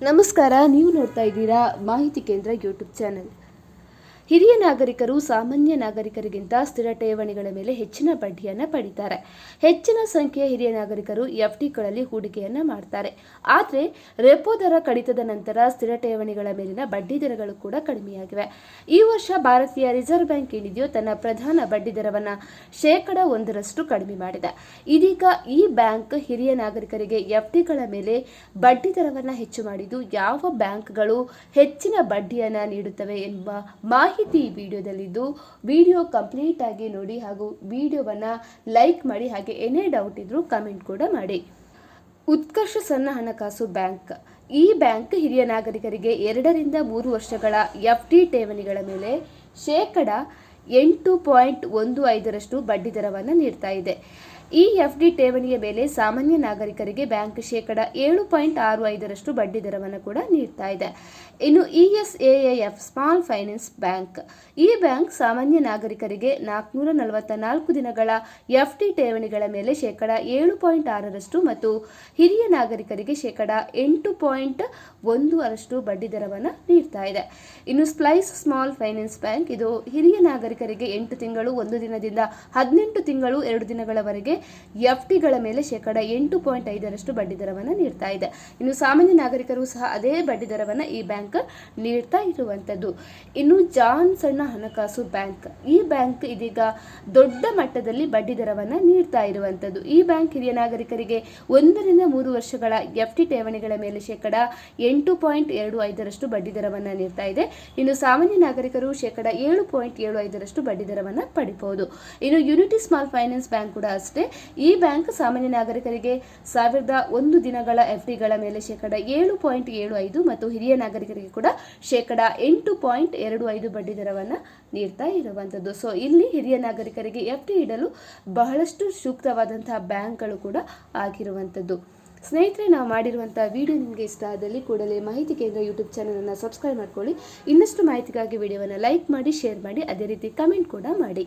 ನಮಸ್ಕಾರ, ನೀವು ನೋಡ್ತಾ ಇದ್ದೀರಾ ಮಾಹಿತಿ ಕೇಂದ್ರ ಯೂಟ್ಯೂಬ್ ಚಾನೆಲ್. ಹಿರಿಯ ನಾಗರಿಕರು ಸಾಮಾನ್ಯ ನಾಗರಿಕರಿಗಿಂತ ಸ್ಥಿರ ಠೇವಣಿಗಳ ಮೇಲೆ ಹೆಚ್ಚಿನ ಬಡ್ಡಿಯನ್ನು ಪಡೀತಾರೆ. ಹೆಚ್ಚಿನ ಸಂಖ್ಯೆಯ ಹಿರಿಯ ನಾಗರಿಕರು ಎಫ್ಡಿಗಳಲ್ಲಿ ಹೂಡಿಕೆಯನ್ನು ಮಾಡ್ತಾರೆ. ಆದರೆ ರೆಪೋ ದರ ಕಡಿತದ ನಂತರ ಸ್ಥಿರ ಠೇವಣಿಗಳ ಮೇಲಿನ ಬಡ್ಡಿ ದರಗಳು ಕೂಡ ಕಡಿಮೆಯಾಗಿವೆ. ಈ ವರ್ಷ ಭಾರತೀಯ ರಿಸರ್ವ್ ಬ್ಯಾಂಕ್ ಏನಿದೆಯೋ ತನ್ನ ಪ್ರಧಾನ ಬಡ್ಡಿ ದರವನ್ನು 1% ಕಡಿಮೆ ಮಾಡಿದೆ. ಇದೀಗ ಈ ಬ್ಯಾಂಕ್ ಹಿರಿಯ ನಾಗರಿಕರಿಗೆ ಎಫ್ಡಿಗಳ ಮೇಲೆ ಬಡ್ಡಿ ದರವನ್ನು ಹೆಚ್ಚು ಮಾಡಿದ್ದು ಯಾವ ಬ್ಯಾಂಕ್ಗಳು ಹೆಚ್ಚಿನ ಬಡ್ಡಿಯನ್ನು ನೀಡುತ್ತವೆ ಎಂಬ ಮಾಹಿತಿ ಈ ವಿಡಿಯೋದಲ್ಲಿದ್ದು, ವಿಡಿಯೋ ಕಂಪ್ಲೀಟ್ ಆಗಿ ನೋಡಿ ಹಾಗೂ ವಿಡಿಯೋವನ್ನು ಲೈಕ್ ಮಾಡಿ. ಹಾಗೆ ಏನೇ ಡೌಟ್ ಇದ್ರೂ ಕಮೆಂಟ್ ಕೂಡ ಮಾಡಿ. ಉತ್ಕರ್ಷ ಸಣ್ಣ ಹಣಕಾಸು ಬ್ಯಾಂಕ್. ಈ ಬ್ಯಾಂಕ್ ಹಿರಿಯ ನಾಗರಿಕರಿಗೆ 2 ರಿಂದ 3 ವರ್ಷಗಳ ಎಫ್ಡಿ ಠೇವಣಿಗಳ ಮೇಲೆ 8.15% ಬಡ್ಡಿ ದರವನ್ನು ನೀಡ್ತಾ ಇದೆ. ಈ ಎಫ್ಡಿ ಠೇವಣಿಯ ಮೇಲೆ ಸಾಮಾನ್ಯ ನಾಗರಿಕರಿಗೆ ಬ್ಯಾಂಕ್ 7.65% ಬಡ್ಡಿ ದರವನ್ನು ಕೂಡ ನೀಡ್ತಾ ಇದೆ. ಇನ್ನು ESAAF ಸ್ಮಾಲ್ ಫೈನಾನ್ಸ್ ಬ್ಯಾಂಕ್. ಈ ಬ್ಯಾಂಕ್ ಸಾಮಾನ್ಯ ನಾಗರಿಕರಿಗೆ 444 ದಿನಗಳ ಎಫ್ಡಿ ಠೇವಣಿಗಳ ಮೇಲೆ 7.6% ಮತ್ತು ಹಿರಿಯ ನಾಗರಿಕರಿಗೆ 8.1% ಬಡ್ಡಿ ದರವನ್ನು ನೀಡ್ತಾ ಇದೆ. ಇನ್ನು ಸ್ಲೈಸ್ ಸ್ಮಾಲ್ ಫೈನಾನ್ಸ್ ಬ್ಯಾಂಕ್. ಇದು ಹಿರಿಯ ನಾಗರಿಕರಿಗೆ 8 ತಿಂಗಳು 1 ದಿನದಿಂದ 18 ತಿಂಗಳು 2 ದಿನಗಳವರೆಗೆ ಎಫ್ಡಿಗಳ ಮೇಲೆ 8.5% ಬಡ್ಡಿ ದರವನ್ನು ನೀಡ್ತಾ ಇದೆ. ಇನ್ನು ಸಾಮಾನ್ಯ ನಾಗರಿಕರು ಸಹ ಅದೇ ಬಡ್ಡಿ ದರವನ್ನು ಈ ಬ್ಯಾಂಕ್ ನೀಡ್ತಾ ಇರುವಂಥದ್ದು. ಇನ್ನು ಜಾನ್ ಸಣ್ಣ ಹಣಕಾಸು ಬ್ಯಾಂಕ್. ಈ ಬ್ಯಾಂಕ್ ಇದೀಗ ದೊಡ್ಡ ಮಟ್ಟದಲ್ಲಿ ಬಡ್ಡಿ ದರವನ್ನು ನೀಡ್ತಾ ಇರುವಂಥದ್ದು. ಈ ಬ್ಯಾಂಕ್ ಹಿರಿಯ ನಾಗರಿಕರಿಗೆ 1 ರಿಂದ 3 ವರ್ಷಗಳ ಎಫ್ಡಿ ಠೇವಣಿಗಳ ಮೇಲೆ 8.25% ಬಡ್ಡಿ ದರವನ್ನು ನೀಡ್ತಾ ಇದೆ. ಇನ್ನು ಸಾಮಾನ್ಯ ನಾಗರಿಕರು 7.75% ಬಡ್ಡಿ ದರವನ್ನು ಪಡಿಬಹುದು. ಇನ್ನು ಯುನಿಟಿ ಸ್ಮಾಲ್ ಫೈನಾನ್ಸ್ ಬ್ಯಾಂಕ್ ಕೂಡ ಅಷ್ಟೇ. ಈ ಬ್ಯಾಂಕ್ ಸಾಮಾನ್ಯ ನಾಗರಿಕರಿಗೆ 1001 ದಿನಗಳ ಎಫ್ಡಿಗಳ ಮೇಲೆ 7.75% ಮತ್ತು ಹಿರಿಯ ನಾಗರಿಕರಿಗೆ ಕೂಡ 8.25% ಬಡ್ಡಿ ದರವನ್ನು ನೀಡ್ತಾ ಇರುವಂಥದ್ದು. ಸೊ ಇಲ್ಲಿ ಹಿರಿಯ ನಾಗರಿಕರಿಗೆ ಎಫ್ಡಿ ಇಡಲು ಬಹಳಷ್ಟು ಸೂಕ್ತವಾದಂತಹ ಬ್ಯಾಂಕ್ಗಳು ಕೂಡ ಆಗಿರುವಂಥದ್ದು. ಸ್ನೇಹಿತರೆ, ನಾವು ಮಾಡಿರುವಂಥ ವಿಡಿಯೋ ನಿಮಗೆ ಇಷ್ಟ ಆದಲ್ಲಿ ಕೂಡಲೇ ಮಾಹಿತಿ ಕೇಂದ್ರ ಯೂಟ್ಯೂಬ್ ಚಾನಲನ್ನು ಸಬ್ಸ್ಕ್ರೈಬ್ ಮಾಡ್ಕೊಳ್ಳಿ. ಇನ್ನಷ್ಟು ಮಾಹಿತಿಗಾಗಿ ವಿಡಿಯೋವನ್ನು ಲೈಕ್ ಮಾಡಿ, ಶೇರ್ ಮಾಡಿ, ಅದೇ ರೀತಿ ಕಮೆಂಟ್ ಕೂಡ ಮಾಡಿ.